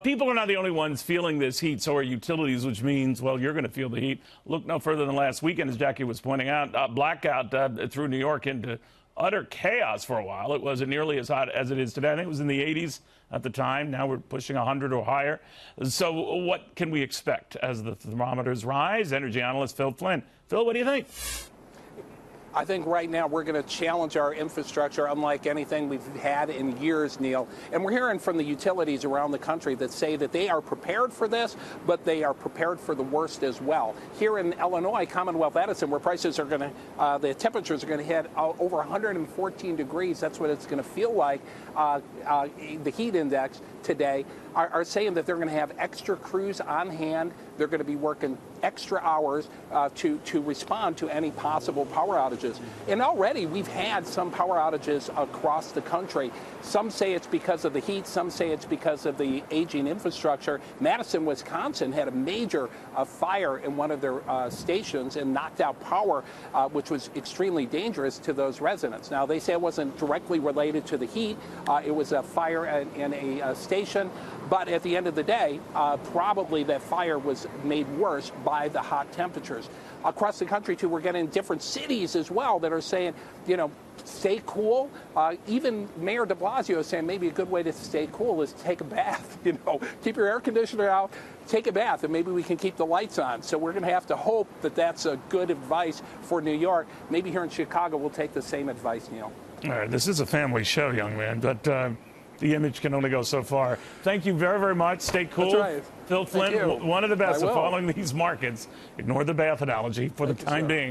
People are not the only ones feeling this heat, so are utilities, which means, well, you're going to feel the heat. Look no further than last weekend, as Jackie was pointing out. Blackout threw New York into utter chaos for a while. It wasn't nearly as hot as it is today. I think it was in the 80s at the time. Now we're pushing 100 or higher. So what can we expect as the thermometers rise? Energy analyst Phil Flynn. Phil, what do you think? I think right now we're going to challenge our infrastructure unlike anything we've had in years, Neil. And we're hearing from the utilities around the country that say that they are prepared for this, but they are prepared for the worst as well. Here in Illinois, Commonwealth Edison, where prices are going to, the temperatures are going to hit over 114 degrees. That's what it's going to feel like. The heat index today are saying that they're going to have extra crews on hand. They're going to be working extra hours to respond to any possible power outages. And already we've had some power outages across the country. Some say it's because of the heat. Some say it's because of the aging infrastructure. Madison, Wisconsin had a major fire in one of their stations and knocked out power, which was extremely dangerous to those residents. Now, they say it wasn't directly related to the heat. It was a fire in a station. But at the end of the day, probably that fire was made worse by the hot temperatures. Across the country, too, we're getting different cities as well that are saying, you know, stay cool. Even Mayor de Blasio is saying maybe a good way to stay cool is take a bath. You know, keep your air conditioner out, take a bath, and maybe we can keep the lights on. So we're going to have to hope that that's a good advice for New York. Maybe here in Chicago we'll take the same advice, Neil. All right, this is a family show, young man, but the image can only go so far. Thank you very, very much. Stay cool. That's right. Phil Flynn, one of the best at following these markets. Ignore the bath analogy for the time being.